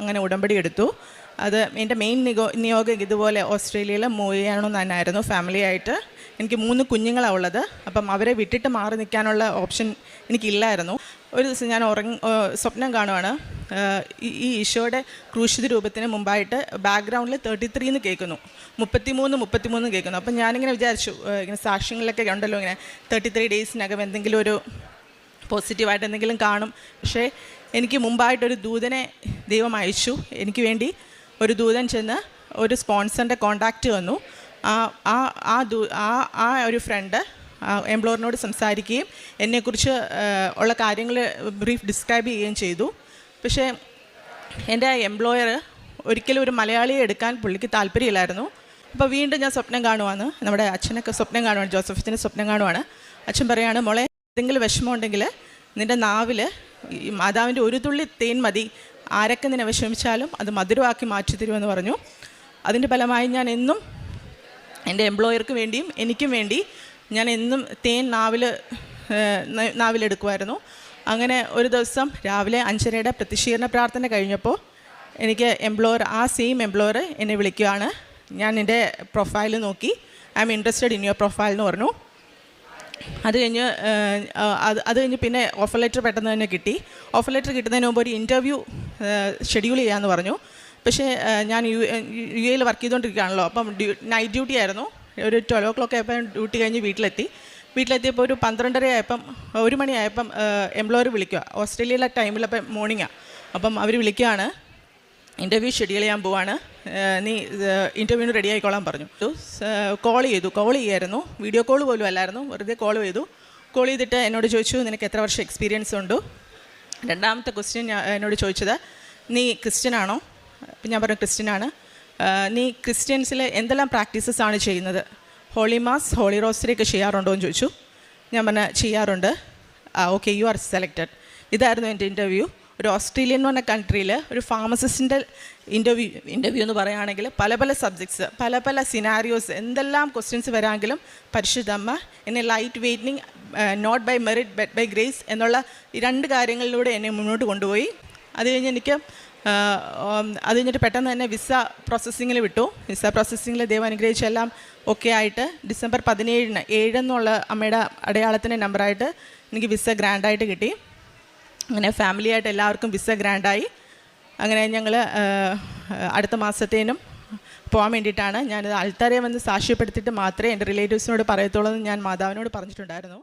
അങ്ങനെ ഉടമ്പടി എടുത്തു. അത് എൻ്റെ മെയിൻ നിയോഗം ഇതുപോലെ ഓസ്ട്രേലിയയിൽ മൂവ് ചെയ്യണമെന്ന് തന്നെയായിരുന്നു. ഫാമിലി ആയിട്ട് എനിക്ക് 3 കുഞ്ഞുങ്ങളാണ് ഉള്ളത്. അപ്പം അവരെ വിട്ടിട്ട് മാറി നിൽക്കാനുള്ള ഓപ്ഷൻ എനിക്കില്ലായിരുന്നു. ഒരു ദിവസം ഞാൻ സ്വപ്നം കാണുവാണ്. ഈ ഈശോയുടെ ക്രൂശിത രൂപത്തിന് മുമ്പായിട്ട് ബാക്ക്ഗ്രൗണ്ടിൽ 33 എന്ന് കേൾക്കുന്നു, 33 കേൾക്കുന്നു. അപ്പം ഞാനിങ്ങനെ വിചാരിച്ചു, ഇങ്ങനെ സാക്ഷ്യങ്ങളിലൊക്കെ ഉണ്ടല്ലോ ഇങ്ങനെ 33 ഡേയ്സിനകം എന്തെങ്കിലും ഒരു പോസിറ്റീവായിട്ട് എന്തെങ്കിലും കാണും. പക്ഷേ എനിക്ക് മുമ്പായിട്ടൊരു ദൂതനെ ദൈവം അയച്ചു. എനിക്ക് വേണ്ടി ഒരു ദൂതൻ ചെന്ന് ഒരു സ്പോൺസറിൻ്റെ കോണ്ടാക്റ്റ് വന്നു. ആ ഒരു ഫ്രണ്ട് എംപ്ലോയറിനോട് സംസാരിക്കുകയും എന്നെക്കുറിച്ച് ഉള്ള കാര്യങ്ങൾ ബ്രീഫ് ഡിസ്ക്രൈബ് ചെയ്യുകയും ചെയ്തു. പക്ഷേ എൻ്റെ എംപ്ലോയർ ഒരിക്കലും ഒരു മലയാളിയെ എടുക്കാൻ പുള്ളിക്ക് താല്പര്യമില്ലായിരുന്നു. അപ്പോൾ വീണ്ടും ഞാൻ സ്വപ്നം കാണുവാണ്, നമ്മുടെ അച്ഛനൊക്കെ സ്വപ്നം കാണുവാണ്, ജോസഫിൻ്റെ സ്വപ്നം കാണുവാണ്. അച്ഛൻ പറയുകയാണ്, മോളെ എന്തെങ്കിലും വിഷമമുണ്ടെങ്കിൽ നിൻ്റെ നാവിൽ മാതാവിൻ്റെ ഒരു തുള്ളി തേൻ മതി, ആരൊക്കെ നിന്നെ വിഷമിച്ചാലും അത് മധുരമാക്കി മാറ്റി തരുമെന്ന് പറഞ്ഞു. അതിൻ്റെ ഫലമായി ഞാൻ എന്നും എൻ്റെ എംപ്ലോയർക്ക് വേണ്ടിയും എനിക്കും വേണ്ടി ഞാൻ എന്നും തേൻ നാവിലെടുക്കുമായിരുന്നു. അങ്ങനെ ഒരു ദിവസം രാവിലെ 5:30 പ്രതിഷീകരണ പ്രാർത്ഥന കഴിഞ്ഞപ്പോൾ എനിക്ക് സെയിം എംപ്ലോയർ എന്നെ വിളിക്കുകയാണ്. ഞാൻ എൻ്റെ പ്രൊഫൈൽ നോക്കി, I am interested in your profile എന്ന് പറഞ്ഞു. അത് കഴിഞ്ഞ് പിന്നെ ഓഫർ ലെറ്റർ പെട്ടെന്ന് തന്നെ കിട്ടി. ഓഫർ ലെറ്റർ കിട്ടുന്നതിന് മുമ്പ് ഒരു ഇൻ്റർവ്യൂ ഷെഡ്യൂൾ ചെയ്യാമെന്ന് പറഞ്ഞു. പക്ഷേ ഞാൻ യു എയിൽ വർക്ക് ചെയ്തുകൊണ്ടിരിക്കുകയാണല്ലോ, അപ്പം നൈറ്റ് ഡ്യൂട്ടി ആയിരുന്നു. ഒരു 12 o'clock ആയപ്പോൾ ഡ്യൂട്ടി കഴിഞ്ഞ് വീട്ടിലെത്തിയപ്പോൾ ഒരു 12:30 ആയപ്പം 1 മണിയായപ്പം എംപ്ലോയർ വിളിക്കുക. ഓസ്ട്രേലിയയിലെ ടൈമിലപ്പം മോർണിംഗാണ്. അപ്പം അവർ വിളിക്കുകയാണ്, ഇൻ്റർവ്യൂ ഷെഡ്യൂൾ ചെയ്യാൻ പോവാണ്, നീ ഇൻ്റർവ്യൂവിന് റെഡി ആയിക്കോളാൻ പറഞ്ഞു. കോൾ ചെയ്യായിരുന്നു, വീഡിയോ കോൾ പോലും അല്ലായിരുന്നു, വെറുതെ കോൾ ചെയ്തിട്ട് എന്നോട് ചോദിച്ചു, നിനക്ക് എത്ര വർഷം എക്സ്പീരിയൻസ് ഉണ്ട്? രണ്ടാമത്തെ ക്വസ്റ്റ്യൻ എന്നോട് ചോദിച്ചത്, നീ ക്രിസ്ത്യനാണോ? അപ്പം ഞാൻ പറഞ്ഞു ക്രിസ്ത്യനാണ്. നീ ക്രിസ്ത്യൻസിൽ എന്തെല്ലാം പ്രാക്ടീസസ് ആണ് ചെയ്യുന്നത്? ഹോളി മാസ്, ഹോളി റോസറി ഒക്കെ ചെയ്യാറുണ്ടോ എന്ന് ചോദിച്ചു. ഞാൻ പറഞ്ഞു ചെയ്യാറുണ്ട്. Okay, you are selected. ഇതായിരുന്നു എൻ്റെ ഇൻ്റർവ്യൂ. ഒരു ഓസ്ട്രേലിയൻ എന്ന് പറഞ്ഞ കൺട്രിയിൽ ഒരു ഫാർമസിസ്റ്റിൻ്റെ ഇൻ്റർവ്യൂ എന്ന് പറയുകയാണെങ്കിൽ പല സബ്ജക്ട്സ്, പല സിനാരിയോസ്, എന്തെല്ലാം ക്വസ്റ്റ്യൻസ് വരാമെങ്കിലും പരിശുദ്ധമ്മ എന്നെ light waiting, not by merit but by grace എന്നുള്ള ഈ 2 കാര്യങ്ങളിലൂടെ എന്നെ മുന്നോട്ട് കൊണ്ടുപോയി. അത് കഴിഞ്ഞിട്ട് പെട്ടെന്ന് തന്നെ വിസ പ്രോസസ്സിങ്ങിൽ വിട്ടു. വിസ പ്രോസസ്സിങ്ങിൽ ദൈവം അനുഗ്രഹിച്ചെല്ലാം ഓക്കെ ആയിട്ട് December 17 7 എന്നുള്ള അമ്മയുടെ അടയാളത്തിൻ്റെ നമ്പറായിട്ട് എനിക്ക് വിസ ഗ്രാൻഡായിട്ട് കിട്ടി. അങ്ങനെ ഫാമിലിയായിട്ട് എല്ലാവർക്കും വിസ ഗ്രാൻഡായി. അങ്ങനെ ഞങ്ങൾ അടുത്ത മാസത്തേനും പോകാൻ വേണ്ടിയിട്ടാണ്. ഞാനത് അൾത്താരയെ വന്ന് സാക്ഷ്യപ്പെടുത്തിയിട്ട് മാത്രമേ എൻ്റെ റിലേറ്റീവ്സിനോട് പറയത്തുള്ളൂ എന്ന് ഞാൻ മാതാവിനോട് പറഞ്ഞിട്ടുണ്ടായിരുന്നു.